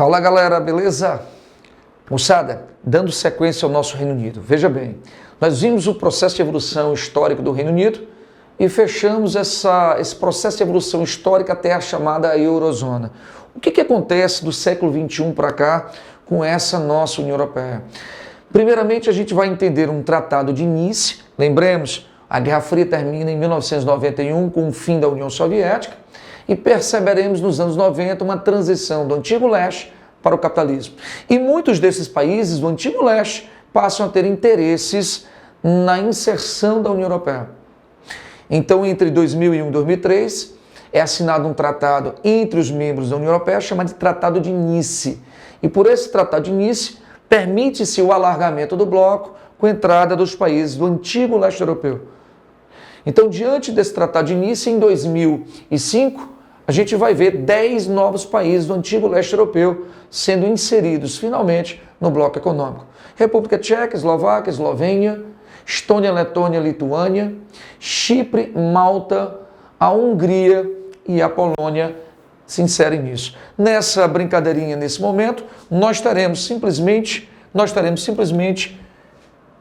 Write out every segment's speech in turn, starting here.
Fala galera, beleza? Moçada, dando sequência ao nosso Reino Unido. Veja bem, nós vimos o processo de evolução histórico do Reino Unido e fechamos esse processo de evolução histórica até a chamada Eurozona. O que acontece do século XXI para cá com essa nossa União Europeia? Primeiramente, a gente vai entender um tratado de Nice. Lembremos, a Guerra Fria termina em 1991 com o fim da União Soviética e perceberemos nos anos 90 uma transição do antigo leste para o capitalismo. E muitos desses países do antigo leste passam a ter interesses na inserção da União Europeia. Então, entre 2001 e 2003, é assinado um tratado entre os membros da União Europeia chamado de Tratado de Nice. E por esse Tratado de Nice, permite-se o alargamento do bloco com a entrada dos países do antigo leste europeu. Então, diante desse Tratado de Nice, em 2005, a gente vai ver 10 novos países do antigo leste europeu sendo inseridos, finalmente, no bloco econômico. República Tcheca, Eslováquia, Eslovênia, Estônia, Letônia, Lituânia, Chipre, Malta, a Hungria e a Polônia se inserem nisso. Nessa brincadeirinha, nesse momento, nós teremos simplesmente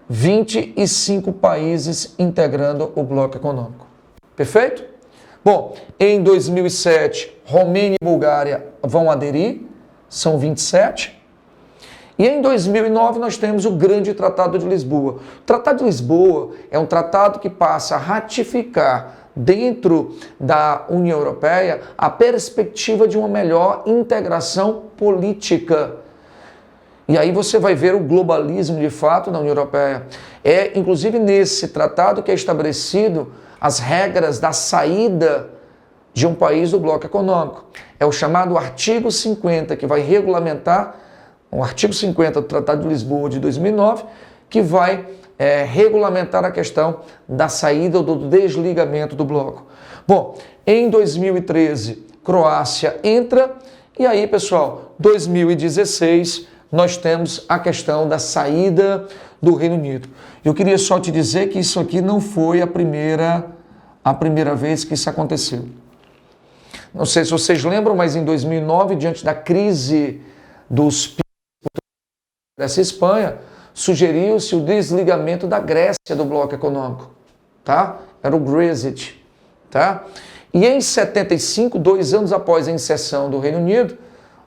25 países integrando o bloco econômico. Perfeito? Bom, em 2007, Romênia e Bulgária vão aderir, são 27. E em 2009 nós temos o Grande Tratado de Lisboa. O Tratado de Lisboa é um tratado que passa a ratificar dentro da União Europeia a perspectiva de uma melhor integração política. E aí você vai ver o globalismo de fato na União Europeia. É inclusive nesse tratado que é estabelecido as regras da saída de um país do bloco econômico. É o chamado artigo 50, que vai regulamentar, o artigo 50 do Tratado de Lisboa de 2009, que vai regulamentar a questão da saída ou do desligamento do bloco. Bom, em 2013, Croácia entra, e aí, pessoal, 2016, nós temos a questão da saída do Reino Unido. Eu queria só te dizer que isso aqui não foi a primeira vez que isso aconteceu. Não sei se vocês lembram, mas em 2009, diante da crise dessa Espanha, sugeriu-se o desligamento da Grécia do bloco econômico, tá? Era o Brexit, tá? E em 75, 2 anos após a inserção do Reino Unido,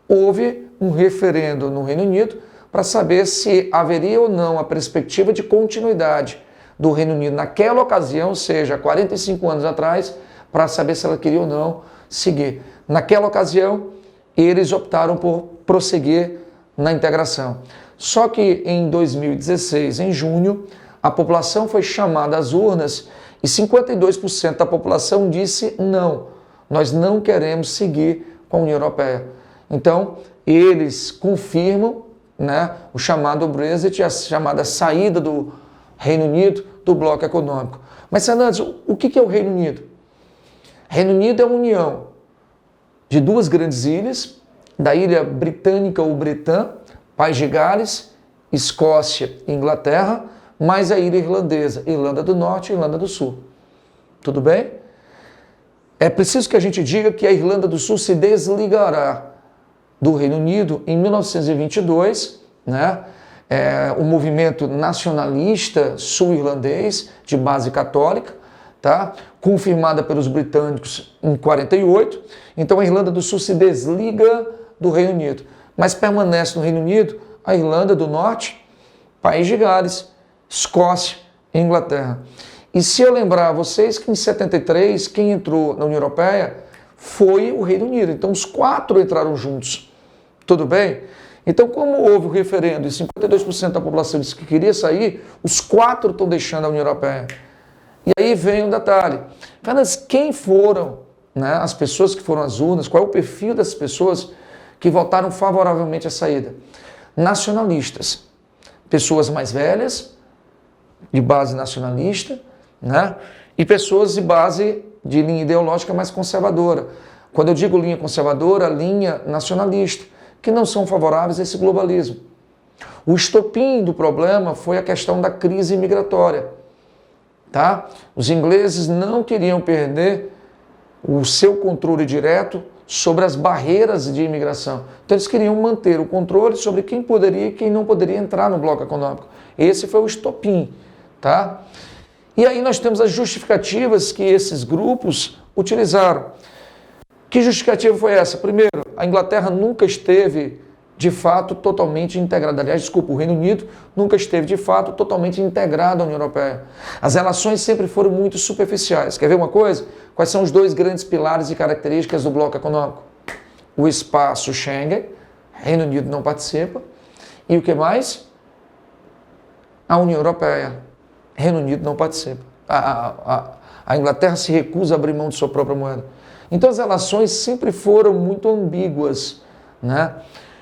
houve um referendo no Reino Unido para saber se haveria ou não a perspectiva de continuidade do Reino Unido naquela ocasião, ou seja, 45 anos atrás, para saber se ela queria ou não seguir. Naquela ocasião, eles optaram por prosseguir na integração. Só que em 2016, em junho, a população foi chamada às urnas e 52% da população disse não, nós não queremos seguir com a União Europeia. Então, eles confirmam, né, o chamado Brexit, a chamada saída do Reino Unido do bloco econômico. Mas, Fernandes, o que é o Reino Unido? Reino Unido é a união de 2 grandes ilhas, da ilha britânica ou Bretã, País de Gales, Escócia e Inglaterra, mais a ilha irlandesa, Irlanda do Norte e Irlanda do Sul. Tudo bem? É preciso que a gente diga que a Irlanda do Sul se desligará do Reino Unido em 1922, né? O movimento nacionalista sul-irlandês de base católica, tá? Confirmada pelos britânicos em 48. Então a Irlanda do Sul se desliga do Reino Unido, mas permanece no Reino Unido a Irlanda do Norte, País de Gales, Escócia e Inglaterra. E se eu lembrar a vocês que em 73 quem entrou na União Europeia foi o Reino Unido. Então os 4 entraram juntos. Tudo bem? Então, como houve o referendo e 52% da população disse que queria sair, os 4 estão deixando a União Europeia. E aí vem um detalhe. Mas quem foram, né, as pessoas que foram às urnas, qual é o perfil dessas pessoas que votaram favoravelmente à saída? Nacionalistas. Pessoas mais velhas, de base nacionalista, né, e pessoas de base de linha ideológica mais conservadora. Quando eu digo linha conservadora, linha nacionalista, que não são favoráveis a esse globalismo. O estopim do problema foi a questão da crise migratória. Tá? Os ingleses não queriam perder o seu controle direto sobre as barreiras de imigração. Então eles queriam manter o controle sobre quem poderia e quem não poderia entrar no bloco econômico. Esse foi o estopim, tá? E aí nós temos as justificativas que esses grupos utilizaram. Que justificativa foi essa? Primeiro, a Inglaterra nunca esteve de fato totalmente integrada. Aliás, desculpa, o Reino Unido nunca esteve de fato totalmente integrado à União Europeia. As relações sempre foram muito superficiais. Quer ver uma coisa? Quais são os dois grandes pilares e características do bloco econômico? O espaço Schengen, Reino Unido não participa, e o que mais? A União Europeia, Reino Unido não participa. A Inglaterra se recusa a abrir mão de sua própria moeda. Então as relações sempre foram muito ambíguas, né?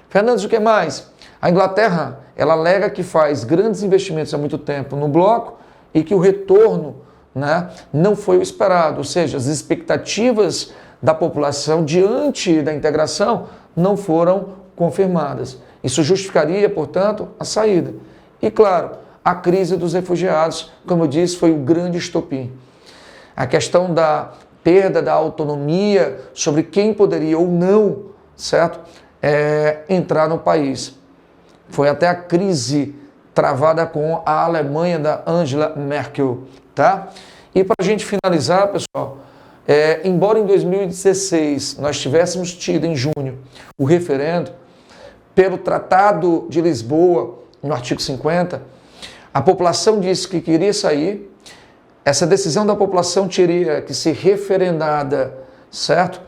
Fernandes, o que mais? A Inglaterra, ela alega que faz grandes investimentos há muito tempo no bloco e que o retorno, né, não foi o esperado, ou seja, as expectativas da população diante da integração não foram confirmadas. Isso justificaria, portanto, a saída. E, claro, a crise dos refugiados, como eu disse, foi o grande estopim. A questão da perda da autonomia sobre quem poderia ou não, certo? Entrar no país. Foi até a crise travada com a Alemanha da Angela Merkel, tá? E para a gente finalizar, pessoal, embora em 2016 nós tivéssemos tido em junho o referendo, pelo Tratado de Lisboa, no artigo 50, a população disse que queria sair. Essa decisão da população teria que ser referendada, certo?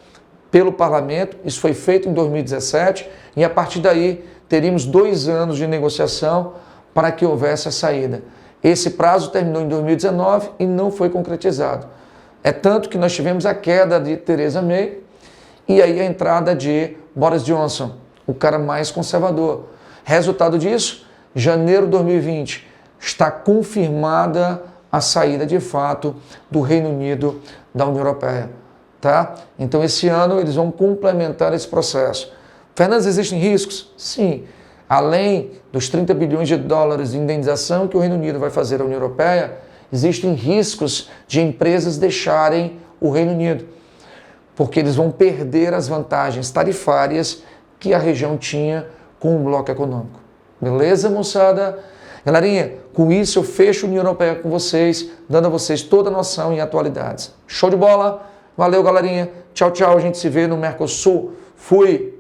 Pelo parlamento. Isso foi feito em 2017 e a partir daí teríamos 2 anos de negociação para que houvesse a saída. Esse prazo terminou em 2019 e não foi concretizado. É tanto que nós tivemos a queda de Theresa May e aí a entrada de Boris Johnson, o cara mais conservador. Resultado disso, janeiro de 2020, está confirmada a saída de fato do Reino Unido da União Europeia. Tá? Então esse ano eles vão complementar esse processo. Fernandes, existem riscos? Sim. Além dos 30 bilhões de dólares de indenização que o Reino Unido vai fazer à União Europeia, existem riscos de empresas deixarem o Reino Unido, porque eles vão perder as vantagens tarifárias que a região tinha com o bloco econômico. Beleza, moçada? Galerinha, com isso eu fecho a União Europeia com vocês, dando a vocês toda a noção e atualidades. Show de bola? Valeu, galerinha. Tchau, tchau. A gente se vê no Mercosul. Fui!